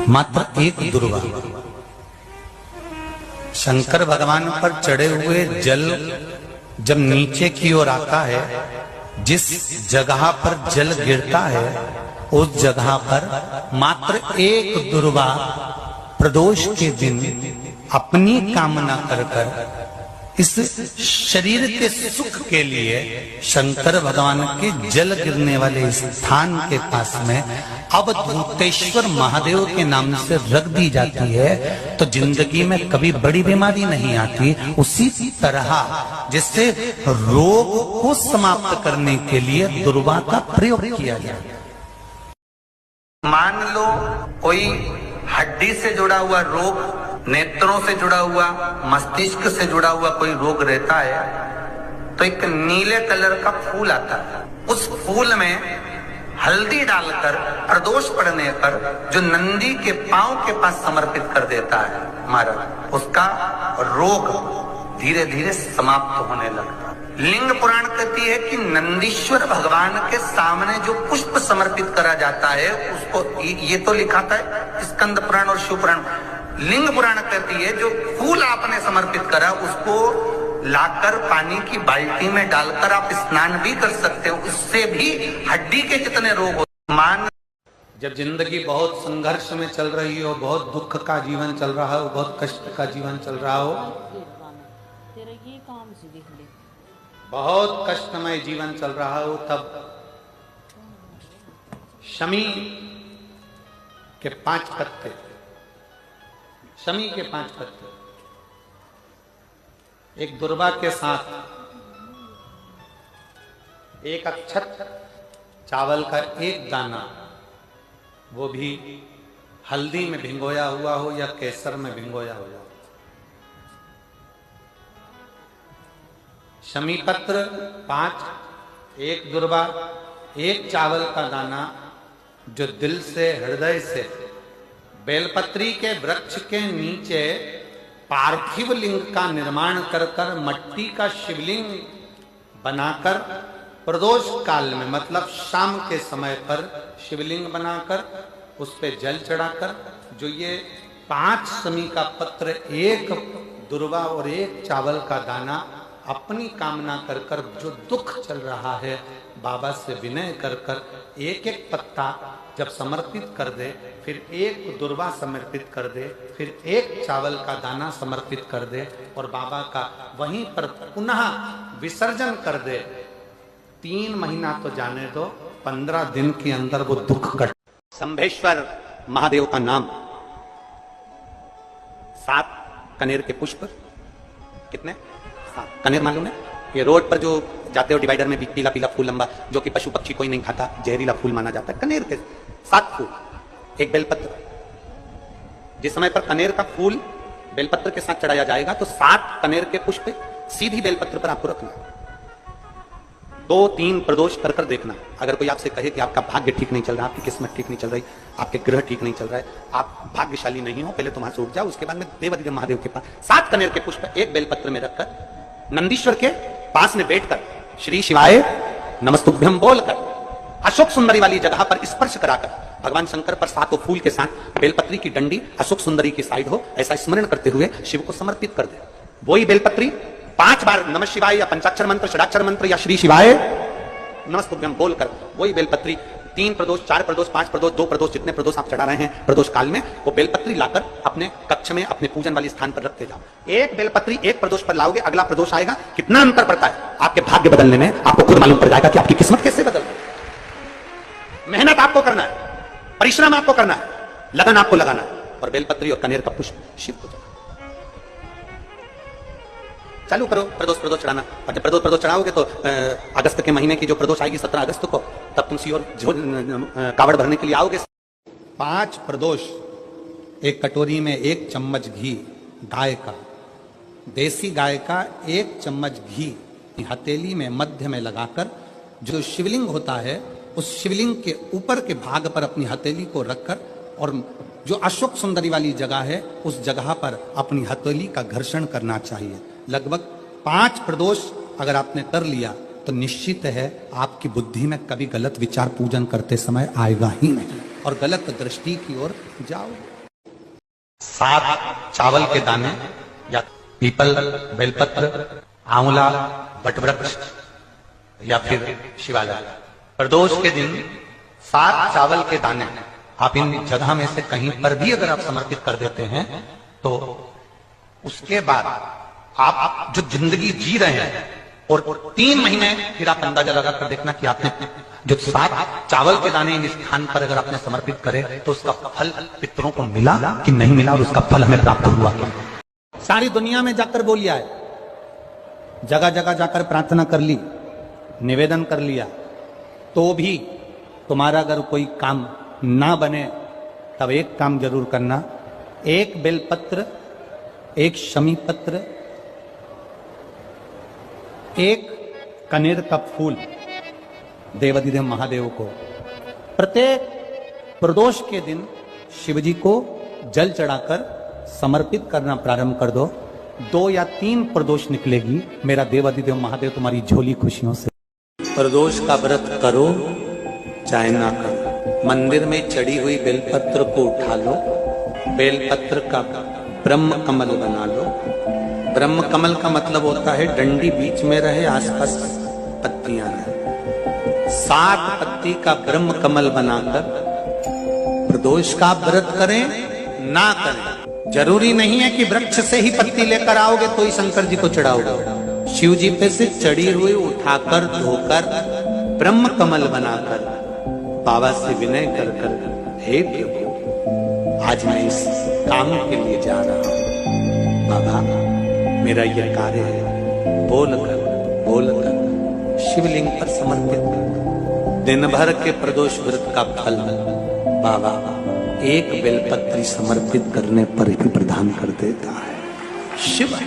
मात्र एक दुर्वा। शंकर भगवान पर चढ़े हुए जल जब नीचे की ओर आता है, जिस जगह पर जल गिरता है उस जगह पर मात्र एक दुर्वा प्रदोष के दिन अपनी कामना कर इस शरीर के सुख के लिए शंकर भगवान के जल गिरने वाले स्थान के पास में अवधूतेश्वर महादेव के नाम से रख दी जाती है, तो जिंदगी में कभी बड़ी बीमारी नहीं आती। उसी तरह जिससे रोग को समाप्त करने के लिए दुर्वा का प्रयोग किया जाए। मान लो कोई हड्डी से जुड़ा हुआ रोग, नेत्रों से जुड़ा हुआ, मस्तिष्क से जुड़ा हुआ कोई रोग रहता है, तो एक नीले कलर का फूल आता है। उस फूल में हल्दी डालकर प्रदोष पड़ने पर जो नंदी के पांव के पास समर्पित कर देता है महाराज, उसका रोग धीरे धीरे समाप्त होने लगता है। लिंग पुराण कहती है कि नंदीश्वर भगवान के सामने जो पुष्प समर्पित करा जाता है उसको, ये तो लिखा था स्कंद पुराण और शिव पुराण। लिंग पुराण कहती है जो फूल आपने समर्पित करा उसको लाकर पानी की बाल्टी में डालकर आप स्नान भी कर सकते हो, उससे भी हड्डी के जितने रोग हो। मान जब जिंदगी बहुत संघर्ष में चल रही हो, बहुत दुख का जीवन चल रहा हो, बहुत कष्ट का जीवन चल रहा हो, बहुत कष्टमय जीवन चल रहा हो, तब शमी के 5 पत्ते, शमी के 5 पत्ते एक दुर्वा के साथ एक अक्षत चावल का एक दाना, वो भी हल्दी में भिंगोया हुआ हो या केसर में भिंगोया हुआ हो, शमी पत्र 5, एक दुर्वा, एक चावल का दाना, जो दिल से हृदय से बेलपत्री के वृक्ष के नीचे पार्थिव लिंग का निर्माण कर कर मट्टी का शिवलिंग बनाकर प्रदोष काल में, मतलब शाम के समय पर शिवलिंग बनाकर उस पे जल चढ़ाकर, जो ये 5 शमी का पत्र, एक दुर्वा और एक चावल का दाना अपनी कामना कर कर जो दुख चल रहा है बाबा से विनय कर कर एक एक पत्ता जब समर्पित कर दे, फिर एक दुर्वा समर्पित कर दे, फिर एक चावल का दाना समर्पित कर दे और बाबा का वहीं पर पुनः विसर्जन कर दे, 3 महीना तो जाने दो, 15 दिन के अंदर वो दुख कट। शंभेश्वर महादेव का नाम, 7 कनेर के पुष्प, कितने? 7 कनेर मालूम है? ये रोड पर जो जाते हो डिवाइडर में पीला पीला फूल लंबा, जो कि पशु पक्षी कोई नहीं खाता, जहरीला फूल माना जाता है, कनेर के 7 फूल, एक बेलपत्र। जिस समय पर कनेर का फूल बेलपत्र के साथ चढ़ाया जाएगा तो 7 कनेर के पुष्प सीधी बेलपत्र पर आपको रखना, 2-3 प्रदोष कर कर देखना। अगर कोई आपसे कहे कि आपका भाग्य ठीक नहीं चल रहा, आपकी किस्मत ठीक नहीं चल रही, आपके ग्रह ठीक नहीं चल रहा है, आप भाग्यशाली नहीं हो, पहले तुम वहां से उठ जाओ, उसके बाद में देवाधिदेव महादेव के पास 7 कनेर के पुष्प एक बेलपत्र में रखकर नंदीश्वर के पास में बैठकर श्री शिवाय नमस्तुभ्यम बोलकर अशोक सुंदरी वाली जगह पर स्पर्श कराकर भगवान शंकर पर 7 फूल के साथ बेलपत्री की डंडी अशोक सुंदरी की साइड हो, ऐसा स्मरण करते हुए शिव को समर्पित कर दे। वही बेलपत्री 5 बार नमः शिवाय या पंचाक्षर मंत्र, षडाक्षर मंत्र या श्री शिवाय नमस्तुभ्यम बोलकर वही बेलपत्री 3 प्रदोष, 4 प्रदोष, 5 प्रदोष, 2 प्रदोष, जितने प्रदोष आप चढ़ा रहे हैं प्रदोष काल में, वो बेलपत्री लाकर अपने कक्ष में अपने पूजन वाले स्थान पर रखते जाओ। एक बेलपत्री एक प्रदोष पर लाओगे, अगला प्रदोष आएगा, कितना अंतर पड़ता है आपके भाग्य बदलने में, आपको खुद मालूम पड़ जाएगा कि आपकी किस्मत कैसे बदल रही है। मेहनत आपको करना है, परिश्रम आपको करना है, लगन आपको लगाना है, और बेलपत्री और कनेर का पुष्प शिव को चालू करो प्रदोष चढ़ाना। और जब प्रदोष चढ़ाओगे तो अगस्त के महीने की जो प्रदोष आएगी 17 अगस्त को, तब तुम सियोर कावड़ भरने के लिए आओगे। 5 प्रदोष, एक कटोरी में 1 चम्मच घी, गाय का, देसी गाय का 1 चम्मच घी हथेली में मध्य में लगाकर जो शिवलिंग होता है उस शिवलिंग के ऊपर के भाग पर अपनी हथेली को रखकर, और जो अशोक सुंदरी वाली जगह है उस जगह पर अपनी हथेली का घर्षण करना चाहिए। लगभग 5 प्रदोष अगर आपने कर लिया तो निश्चित है आपकी बुद्धि में कभी गलत विचार पूजन करते समय आएगा ही नहीं। और गलत दृष्टि की ओर जाओगे। 7 चावल के दाने या पीपल, बेलपत्र, आंवला, वटवृक्ष या फिर शिवाला, प्रदोष के दिन 7 चावल के दाने आप इन जगह में से कहीं पर भी अगर आप समर्पित कर देते हैं तो उसके बाद आप जो जिंदगी जी रहे हैं और 3 महीने फिर आप अंदाजा लगा कर देखना कि आपने जो 7 चावल के दाने इस स्थान पर अगर आपने समर्पित करे तो उसका फल पितरों को मिला कि नहीं मिला और उसका फल हमें प्राप्त हुआ। सारी दुनिया में जाकर बोलिया है, जगह जगह जाकर प्रार्थना कर ली, निवेदन कर लिया, तो भी तुम्हारा अगर कोई काम ना बने तब एक काम जरूर करना, एक बेलपत्र, एक शमी पत्र, एक कनेर का फूल देवाधिदेव महादेव को प्रत्येक प्रदोष के दिन शिवजी को जल चढ़ाकर समर्पित करना प्रारंभ कर दो। 2 या 3 प्रदोष निकलेगी, मेरा देवाधिदेव महादेव तुम्हारी झोली खुशियों से। प्रदोष का व्रत करो चाहे ना करो, मंदिर में चढ़ी हुई बेलपत्र को उठा लो, बेलपत्र का ब्रह्म कमल बना लो। ब्रह्म कमल का मतलब होता है डंडी बीच में रहे, आसपास पत्तियां रहे। 7 पत्ती का ब्रह्म कमल बनाकर प्रदोष का व्रत करें ना करें, जरूरी नहीं है कि वृक्ष से ही पत्ती लेकर आओगे तो ही शंकर जी को चढ़ाओगे। शिव जी पे से चढ़ी हुई उठाकर धोकर ब्रह्म कमल बनाकर बाबा से विनय कर कर, हे प्रभु आज मैं इस काम के लिए जा रहा हूं, बाबा मेरा यह कार्य है, बोल कर शिवलिंग पर समर्पित कर। दिन भर के प्रदोष व्रत का फल बाबा एक बेलपत्री समर्पित करने पर ही प्रदान कर देता है। शिव